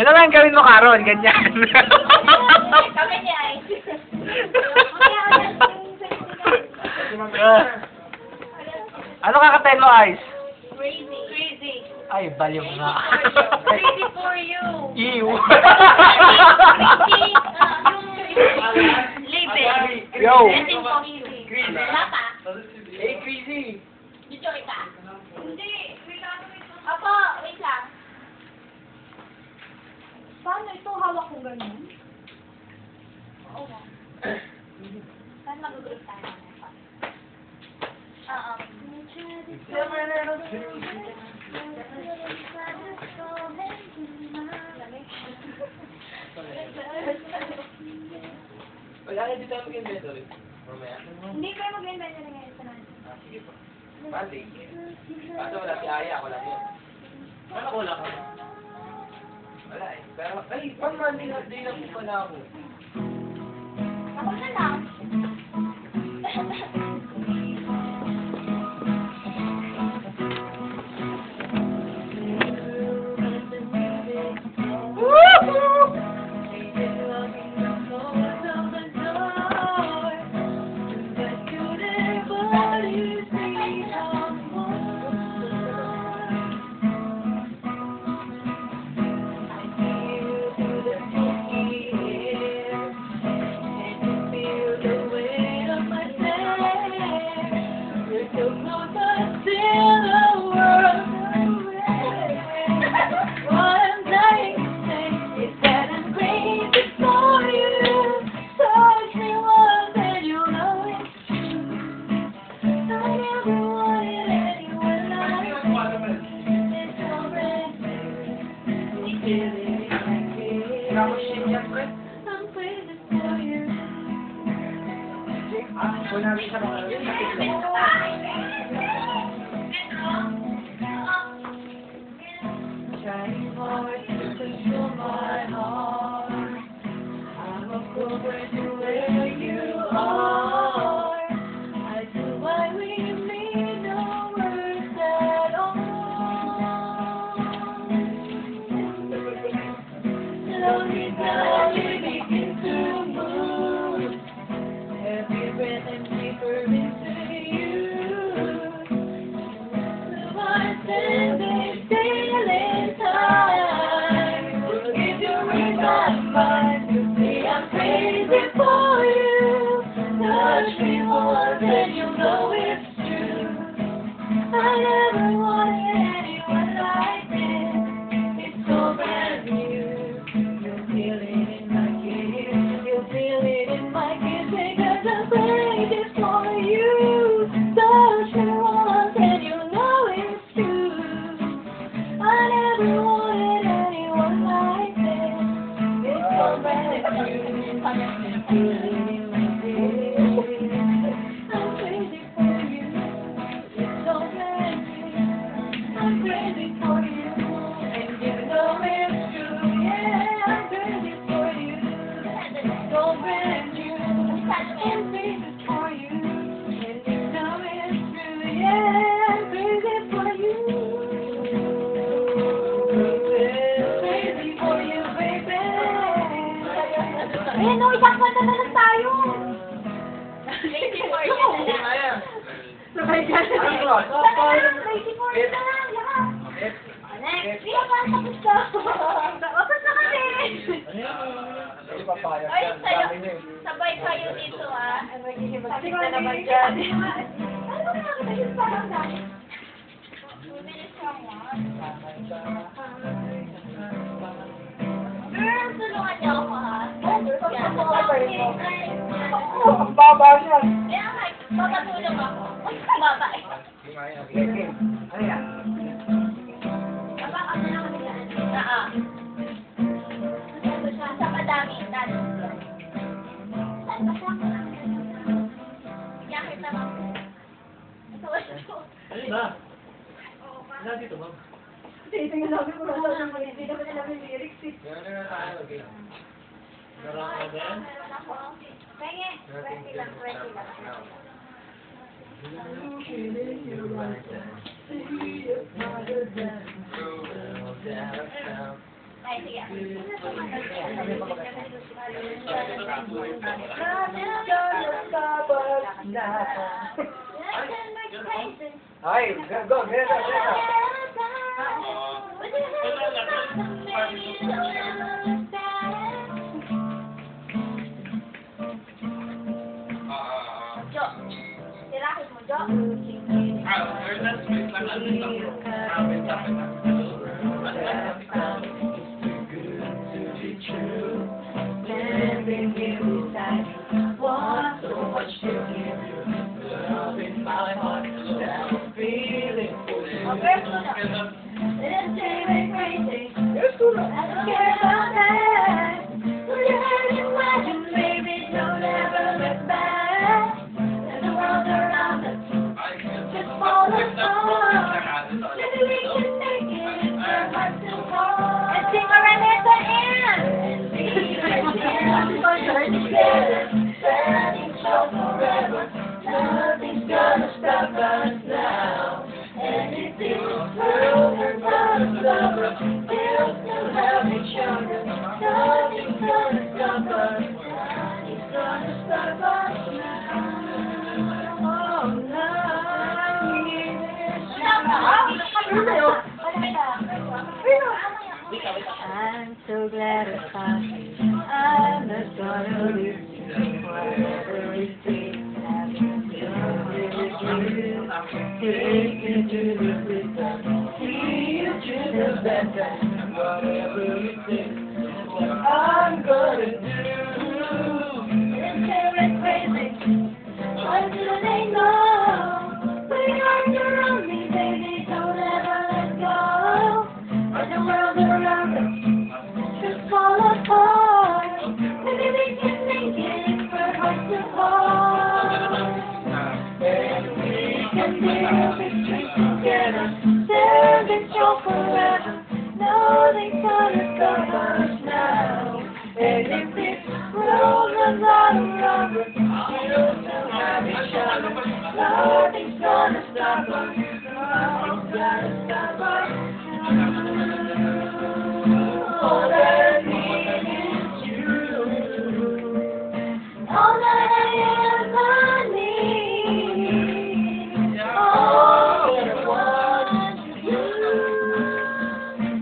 Ano naman gawin mo, Carol? Ganyan. Kami ni Ice. Ano kakatayin mo, Ice? Crazy. Crazy. Ay, baliw nga. Crazy for you. Ew. Crazy. Living. Yo. Waiting for you. Papa. Hey, crazy. Dito ka. Hindi. Wait lang. Apo, wait lang. Paano ito hawak ko ganyan? Oo nga. Saan mag-group tayo? Oo. Wala na dito tayo mag-inventory. Mamaya. Hindi kayo mag-invent na ngayon sa natin. Sige po. Pati. Kaso wala si Aya, wala yun. Paano ko wala ka? Wala eh. Pero, ay, pang Monday na po pala ako. Ako na lang. Ayan o, isang kanta na lang tayo. Crazy for you na lang. Sabay ka na. Crazy for you na lang. Lahat. Next. Hindi pa tapos ka. Tapos na kasi. Ay, sabay kayo dito ah. Magiging na naman dyan. Ano ba nakakita yung parang dahil? Bumilis ka mo. Girl, tulungan niyo ako ha. Ang baba siya. Kaya nga, papatulong ako. Uy, baba eh. Ano yan? Baba ako na kami yan. Sa madami. Saan ba siya? Yakit naman. Ito. Ano ba? Wala dito ba? Ito yung sabi ko na lang. Hindi naman alam yung lyrics eh. Meron na tayo, okay. Meron ka din? Penge. 20 lang. Ay, sige. Ay, go, Jo. Tirahin mo, Jo. Okay, so na. Let's say we're crazy. Yes, go na. I don't care about that. So you heard it right, and baby, don't ever look back. And the world around us just fall apart. Maybe we can make it if our hearts still hold. And sing a Renata and be together, standing strong forever. Nothing's gonna stop us now. And if this world is not a lover, we'll still have each other. Nothing's gonna stop us. Nothing's gonna stop us now. Oh, I'm so glad it's fine. I'm not gonna lose you. Whatever it takes, having you. Take you to the river, see you to the better. Whatever it takes, that's what I'm gonna do. And they're crazy. What do they know? When arms around me, baby, don't ever let go. And the world around us just fall apart. Maybe we can make it if we're hearts to hold. And we can build this dream together, standing strong forever. Nothing's gonna stop us now. And if this world runs out of rubber, we'll still have each other. Nothing's gonna stop us. Nothing's gonna stop us. All that I need is you. All that I ever need. All that I want to do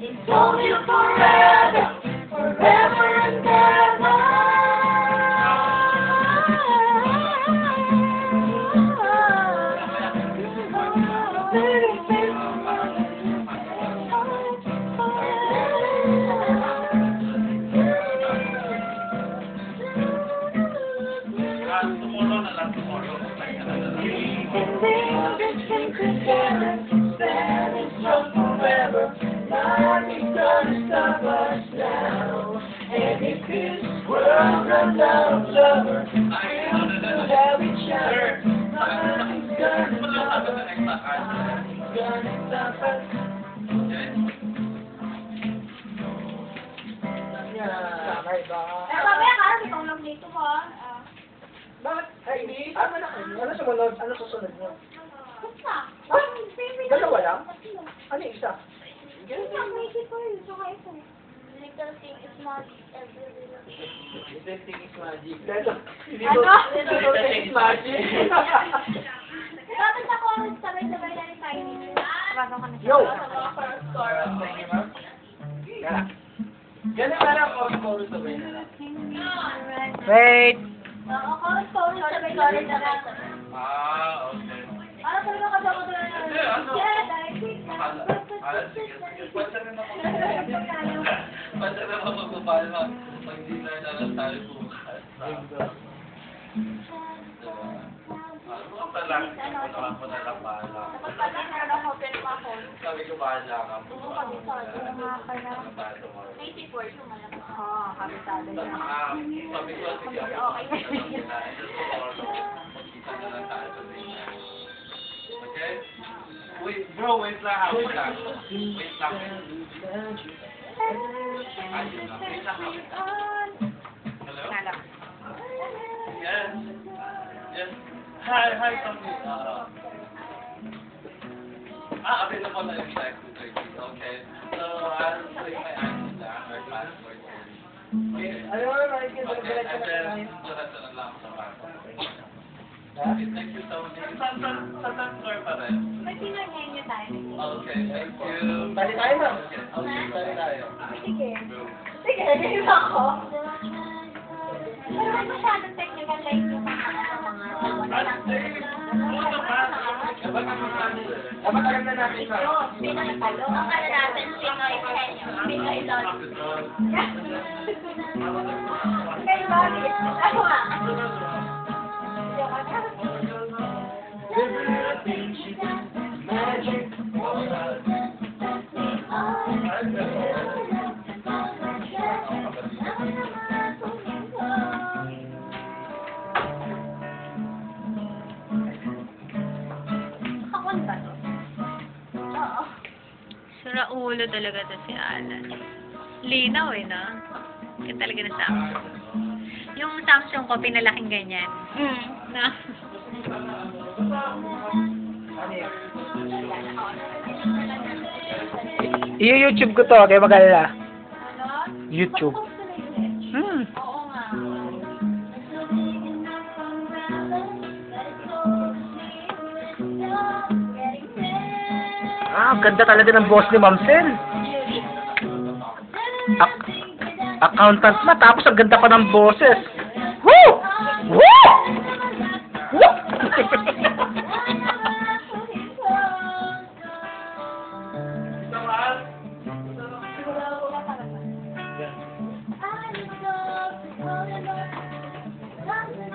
is hold you forever, forever and ever. Nothing's gonna stop us now. And if this world runs out of lovers, we'll still have each other. Nothing's gonna stop us. Nothing's gonna stop us. Sakay ba? Eh, mamaya ka, ikaw lang dito ko. Bakit? Ay, ano sumunod? Ano susunod nyo? Basta. Dalawa lang? Ano yung isa? Isang Macy po yun, saka ito. Little thing is magic everywhere. Little thing is magic. Ano? Little thing is magic. Dapat ako sabay-sabay na rin tayo nito. Yo! Kaya. Ganun na lang ako sabay na lang. Wait! Oo, chorus sabay-sabay na lang. Okay. Ano talaga kasama ko na Hindi, ano? Sige. Pwede rin ako. Pwede rin ako magpapalma. Pag di na lang tayo bukas. Ano ka pala? Ano ka pala lang bahala. Tapos pala meron ako pinapako. Sabi ko bahala ka. Oo, kabisado. Macy po yun, malakas. Oo, kabisado yun. Sabi ko, sige. Okay. Magkita na lang tayo sa dinner. Okay? Wait, bro, wait lang. Wait lang. Wait lang. Ayun lang. Wait lang. Hello? Yes. Yes. Hi, Tommy. Available na yung text to 30. Okay. So, I'll play my answer lang. Ano mo naman, diretso na tayo. Ha? May pinangayin niyo tayo. Okay, thank you. Tali tayo, ma'am. Tali tayo. Sige. Sige, ganyan ako. Pero may masyadong technical line yung mga wala lang. Dapat alam na natin, ma'am. Pinakatalo. Ang ano natin, Pinoy Kenyo. Pinoy Lord. Kay bakit? Ano nga? Magic. Kakon ba to? Oo. Sura ulo talaga to si Alan. Linaw eh, no? Yan talaga na Samsung. Yung Samsung ko, pinalaking ganyan. Na. I-YouTube ko to, kaya mag-alala. Ano? YouTube. Oo nga. Ang ganda talaga ng boss ni Ma'am Sel. Accountant na, tapos ang ganda pa ng boses. Woo! Woo! Woo!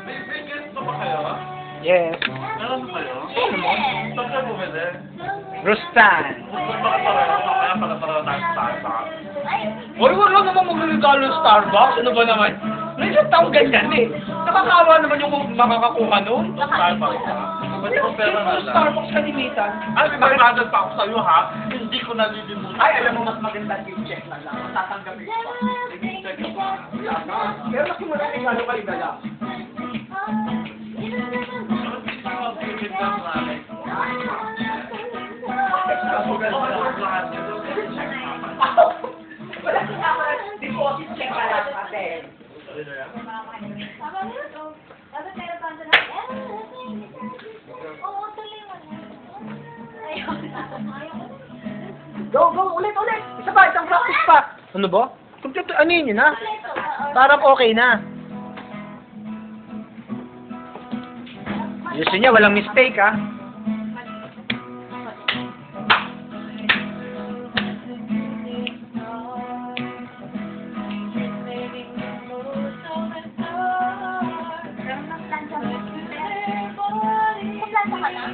May guest ba kayo? Yes. Meron ba kayo? Yes. Saan kayo bumili? Rustan. Bakit pareho? Kaya pala pareho tayo sa Starbucks. Hoy, wala naman magregalo ng Starbucks. Ano ba naman? May isang taong ganyan eh. Nakakawa naman yung makakakuha nun. Starbucks ha? Ba't ko pera na lang? Starbucks kalimitan. Ay, may magandang pa ako sa'yo ha? Hindi ko nalilimutan. Ay, alam mo, mas maganda yung check na lang. Tatanggapin ko pa. Pero nasimula kay Galo kayo dala. Wala kasama deposit check ka lang, ate. Dapat meron pa ito na. Oo, tuloy mo na. Ayun. Go, go, ulit, ulit. Isa pa, isang practice pa. Ano ba? Kompleto, ano yun na? Parang okay na. Gusto niya, walang mistake, ha? Kumplanta ka na?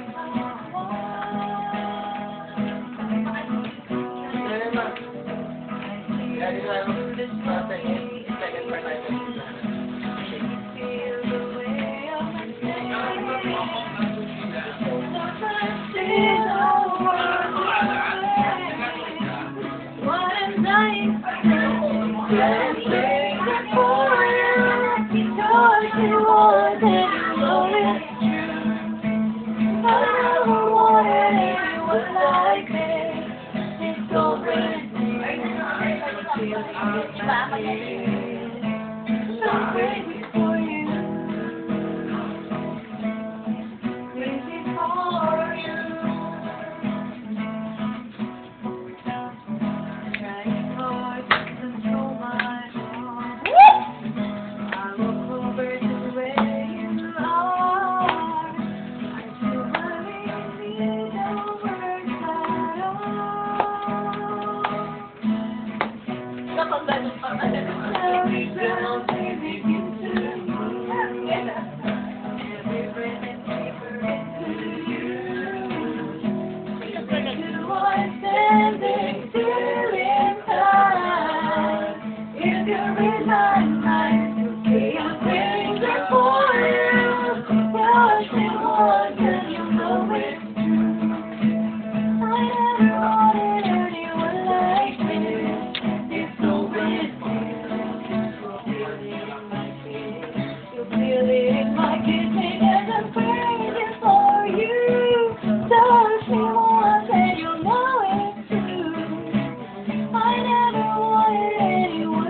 I never wanted anyone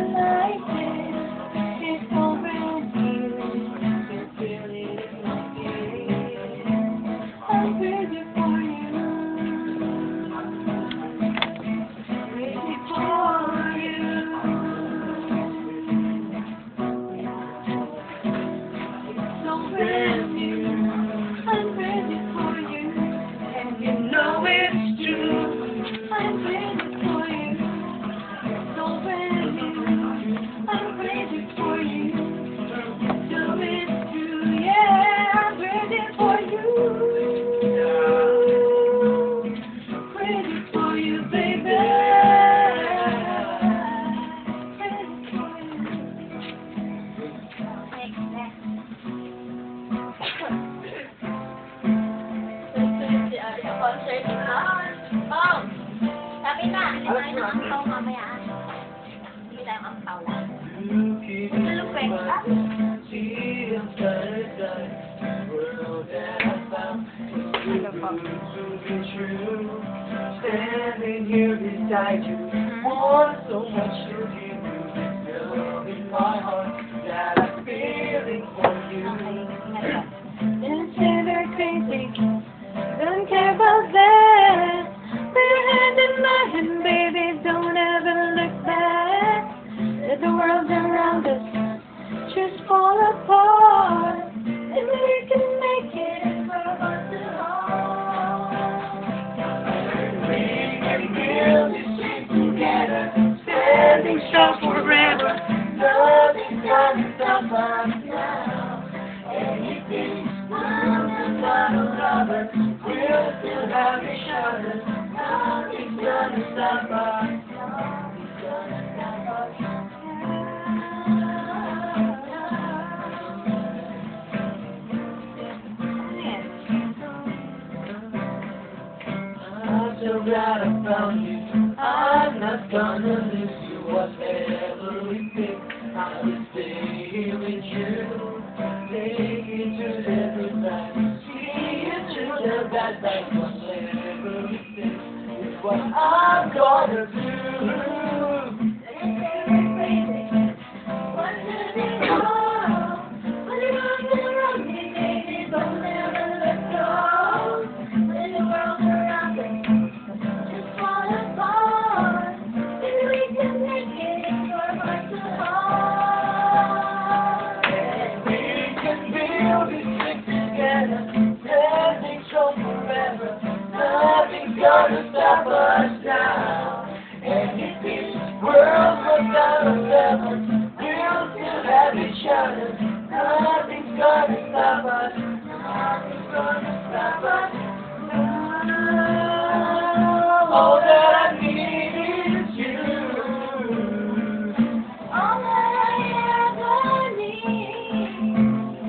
Standing here beside you, want so much to give you. Love in my heart that I'm feeling for you. Don't say they're crazy, don't care about that. Put your hand in my hand, baby, don't ever look back. Let the world around us just fall apart, and we can make it if we're about to hold. We can build this dream together, standing strong forever. Nothing's gonna stop us now. Anything's not a lover, we'll still have each other. Nothing's gonna stop us. Nothing's gonna stop us. I'm so glad I found you. I'm not gonna lose you. Whatever we think, I will stay here with you. Take you to the good times, see you through the bad times. Whatever we think is what I'm gonna do. Gonna stop us now. And if this world was out of heaven, we'll still have each other. Nothing's gonna stop us. Nothing's gonna stop us. All that I need is you. All that I ever need.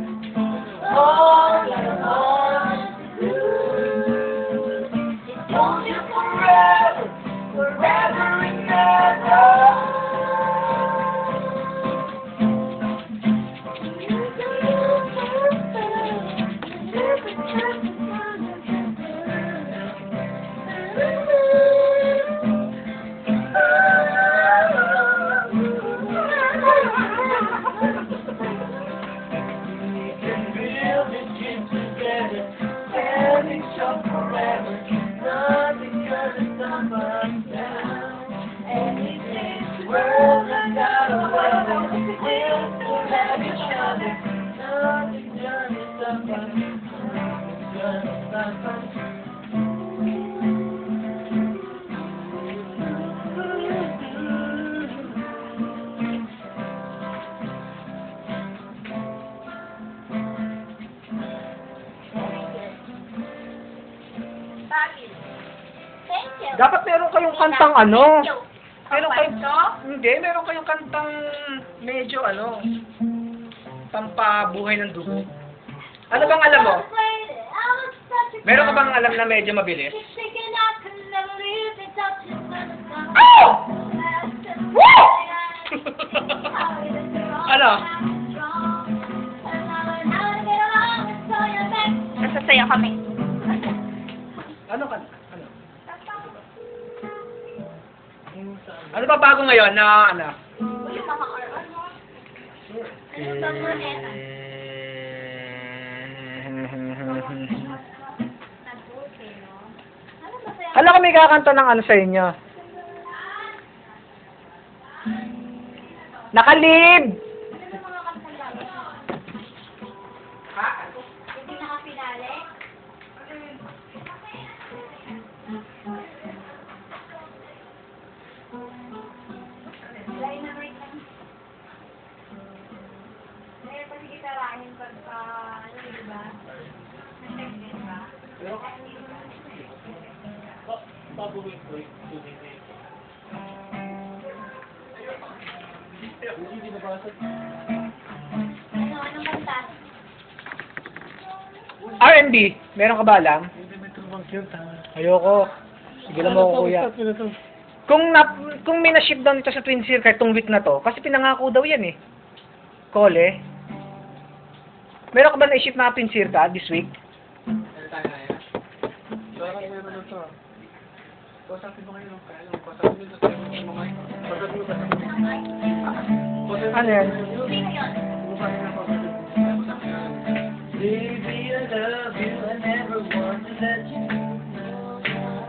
All that I want to do. Hold you forever, forever and ever. We can build this dream together, standing strong forever. Nothing's gonna stop us now. And if this world runs out of weather, we'll still have each other. Nothing's gonna stop us. Nothing's gonna stop us. Thank you. Dapat meron kayong kantang ano? Thank you. Meron kayong... Pampanto? Hindi, meron kayong kantang medyo ano, pampabuhay ng dugo. Ano bang alam mo? Meron ka bang alam na medyo mabilis? Oh! Woo! Ano? Nasasaya kami. Ano ka? Ano? Ano ba bago ngayon na ano? Ulit mga Arman mo. Ano ba mo Hala kami kakanta ng ano sa inyo? Nakalib! Hindi nakapinali? Lain na right lang. Ngayon pa sige tarahin pagka, ano di ba? Nag-text ba? Anong kanta? R&B, meron ka ba alam? Ayoko. Sige lang mo kuya. Kung may na-ship down ito sa Twin Circle itong week na to, kasi pinangako daw yan eh. Kole. Meron ka ba na-ship na pinsirka this week? Ano yan? Baby, I love you, I never want to let you know.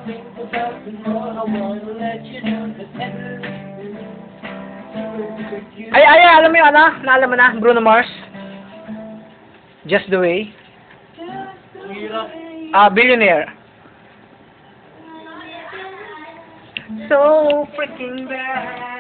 Think about the more I want to let you know that Ay, alam mo yung ano? Naalam mo na, Bruno Mars? Just the way. Billionaire. So freaking bad.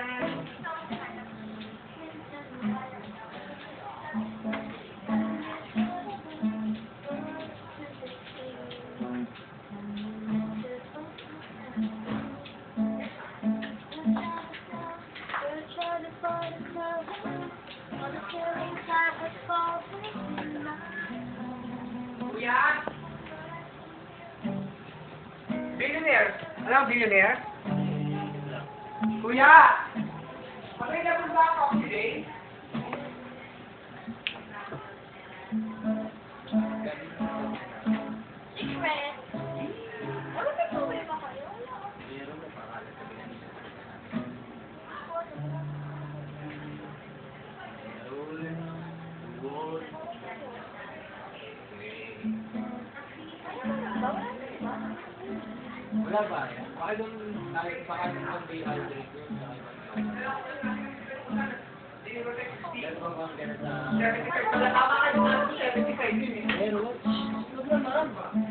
Kuya? Billionaire. Alam mo billionaire? Kuya! Pakilabot ba ako today? Secret. Ano ba tuloy ba kayo? Wala ba? Baka doon, baka doon dehydrate yun. Meron bang ganun sa... 75. Wala ka 75 din eh. Meron? Huwag naman.